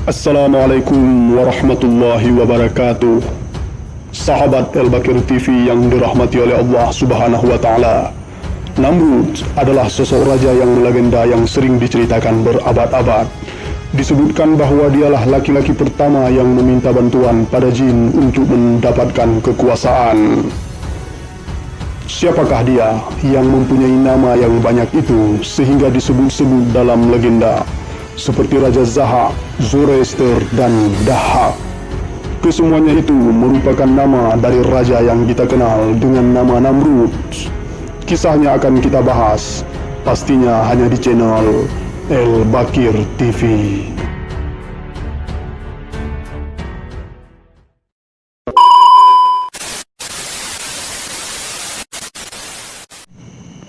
Assalamualaikum warahmatullahi wabarakatuh. Sahabat El-Bakir TV yang dirahmati oleh Allah Subhanahu wa Ta'ala, Namrud adalah sosok raja yang melegenda yang sering diceritakan berabad-abad. Disebutkan bahwa dialah laki-laki pertama yang meminta bantuan pada jin untuk mendapatkan kekuasaan. Siapakah dia yang mempunyai nama yang banyak itu sehingga disebut-sebut dalam legenda seperti Raja Zahak, Zoroaster, dan Dahak? Kesemuanya itu merupakan nama dari raja yang kita kenal dengan nama Namrud. Kisahnya akan kita bahas, pastinya hanya di channel El-Bakir TV.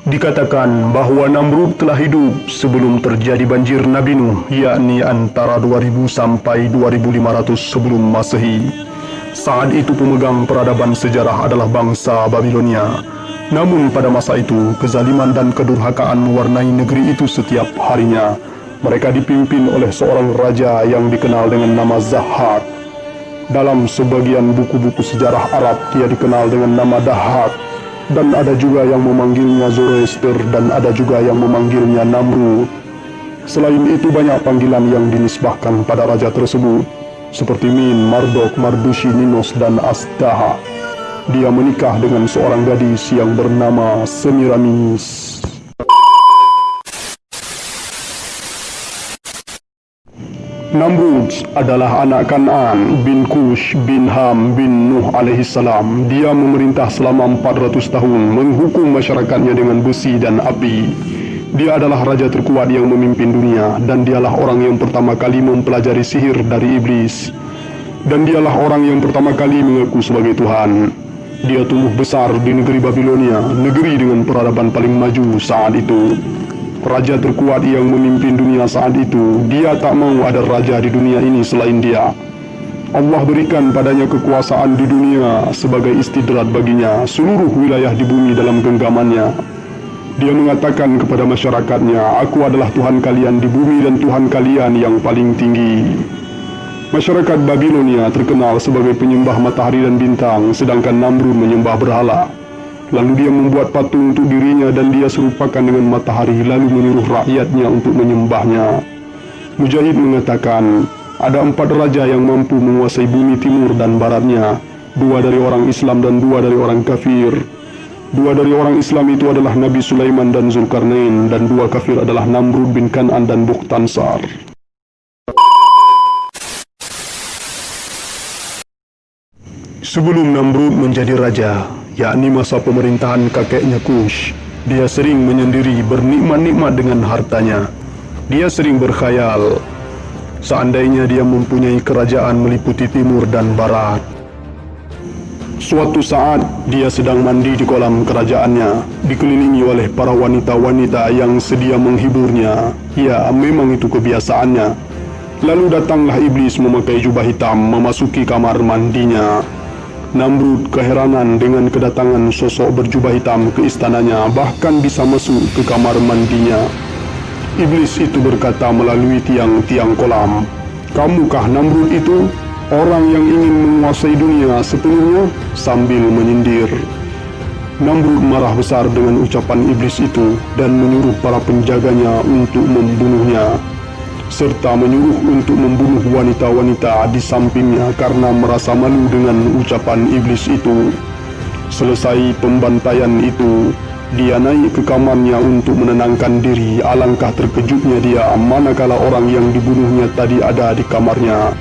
Dikatakan bahwa Namrud telah hidup sebelum terjadi banjir Nabi Nuh, yakni antara 2000 sampai 2500 sebelum Masehi. Saat itu pemegang peradaban sejarah adalah bangsa Babilonia. Namun pada masa itu, kezaliman dan kedurhakaan mewarnai negeri itu setiap harinya. Mereka dipimpin oleh seorang raja yang dikenal dengan nama Zahak. Dalam sebagian buku-buku sejarah Arab, dia dikenal dengan nama Dahak. Dan ada juga yang memanggilnya Zoroaster dan ada juga yang memanggilnya Namrud. Selain itu banyak panggilan yang dinisbahkan pada raja tersebut, seperti Min, Marduk, Mardushi, Ninos, dan Astaha. Dia menikah dengan seorang gadis yang bernama Semiramis. Namrud adalah anak Kan'an bin Kush bin Ham bin Nuh alaihissalam. Dia memerintah selama 400 tahun, menghukum masyarakatnya dengan besi dan api. Dia adalah raja terkuat yang memimpin dunia, dan dialah orang yang pertama kali mempelajari sihir dari iblis. Dan dialah orang yang pertama kali mengaku sebagai Tuhan. Dia tumbuh besar di negeri Babilonia, negeri dengan peradaban paling maju saat itu. Raja terkuat yang memimpin dunia saat itu, dia tak mau ada raja di dunia ini selain dia. Allah berikan padanya kekuasaan di dunia sebagai istidrat baginya, seluruh wilayah di bumi dalam genggamannya. Dia mengatakan kepada masyarakatnya, "Aku adalah Tuhan kalian di bumi dan Tuhan kalian yang paling tinggi." Masyarakat Babilonia terkenal sebagai penyembah matahari dan bintang, sedangkan Namrud menyembah berhala. Lalu dia membuat patung untuk dirinya dan dia serupakan dengan matahari, lalu menyuruh rakyatnya untuk menyembahnya. Mujahid mengatakan, ada 4 raja yang mampu menguasai bumi timur dan baratnya, 2 dari orang Islam dan 2 dari orang kafir. 2 dari orang Islam itu adalah Nabi Sulaiman dan Zulkarnain, dan 2 kafir adalah Namrud bin Kan'an dan Bukhtansar. Sebelum Namrud menjadi raja, yakni masa pemerintahan kakeknya Kush, dia sering menyendiri bernikmat-nikmat dengan hartanya. Dia sering berkhayal, seandainya dia mempunyai kerajaan meliputi timur dan barat. Suatu saat, dia sedang mandi di kolam kerajaannya, dikelilingi oleh para wanita-wanita yang sedia menghiburnya. Ya, memang itu kebiasaannya. Lalu datanglah iblis memakai jubah hitam memasuki kamar mandinya. Namrud keheranan dengan kedatangan sosok berjubah hitam ke istananya, bahkan bisa masuk ke kamar mandinya. Iblis itu berkata melalui tiang-tiang kolam, "Kamukah Namrud itu, orang yang ingin menguasai dunia sepenuhnya?" sambil menyindir. Namrud marah besar dengan ucapan iblis itu dan menyuruh para penjaganya untuk membunuhnya, serta menyuruh untuk membunuh wanita-wanita di sampingnya karena merasa malu dengan ucapan iblis itu. Selesai pembantaian itu, dia naik ke kamarnya untuk menenangkan diri. Alangkah terkejutnya dia manakala orang yang dibunuhnya tadi ada di kamarnya.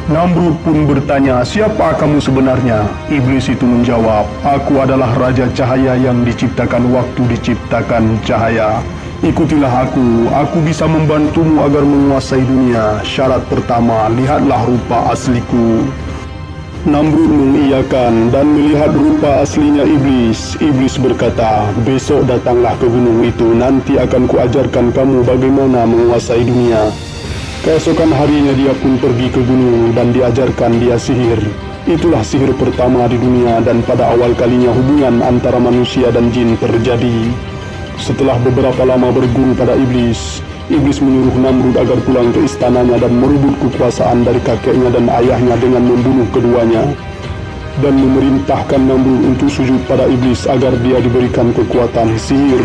Namrud pun bertanya, "Siapa kamu sebenarnya?" Iblis itu menjawab, "Aku adalah Raja Cahaya yang diciptakan waktu diciptakan cahaya. Ikutilah aku bisa membantumu agar menguasai dunia. Syarat pertama, lihatlah rupa asliku." Namrud mengiyakan dan melihat rupa aslinya iblis. Iblis berkata, "Besok datanglah ke gunung itu, nanti akan kuajarkan kamu bagaimana menguasai dunia." Keesokan harinya dia pun pergi ke gunung dan diajarkan dia sihir. Itulah sihir pertama di dunia dan pada awal kalinya hubungan antara manusia dan jin terjadi. Setelah beberapa lama berguru pada iblis, Iblis menyuruh Namrud agar pulang ke istananya dan merebut kekuasaan dari kakeknya dan ayahnya dengan membunuh keduanya, dan memerintahkan Namrud untuk sujud pada iblis agar dia diberikan kekuatan sihir.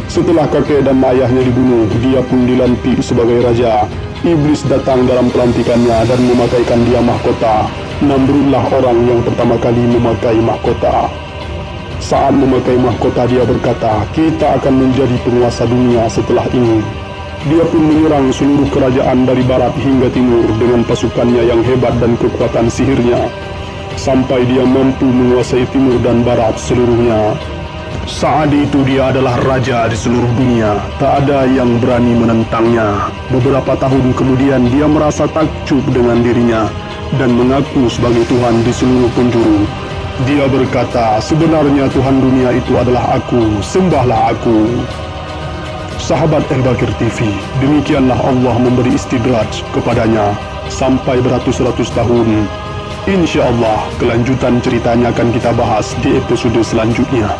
Setelah kakek dan ayahnya dibunuh, dia pun dilantik sebagai raja. Iblis datang dalam pelantikannya dan memakaikan dia mahkota. Namrudlah orang yang pertama kali memakai mahkota. Saat memakai mahkota, dia berkata, "Kita akan menjadi penguasa dunia setelah ini." Dia pun menyerang seluruh kerajaan dari barat hingga timur dengan pasukannya yang hebat dan kekuatan sihirnya, sampai dia mampu menguasai timur dan barat seluruhnya. Saat itu dia adalah raja di seluruh dunia, tak ada yang berani menentangnya. Beberapa tahun kemudian dia merasa takjub dengan dirinya dan mengaku sebagai Tuhan di seluruh penjuru. Dia berkata, "Sebenarnya Tuhan dunia itu adalah aku, sembahlah aku." Sahabat Al-Baqir TV, demikianlah Allah memberi istidraj kepadanya sampai beratus-ratus tahun. Insya Allah, kelanjutan ceritanya akan kita bahas di episode selanjutnya.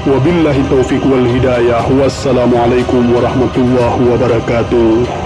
Wabillahi taufiq wal hidayah. Wassalamualaikum warahmatullahi wabarakatuh.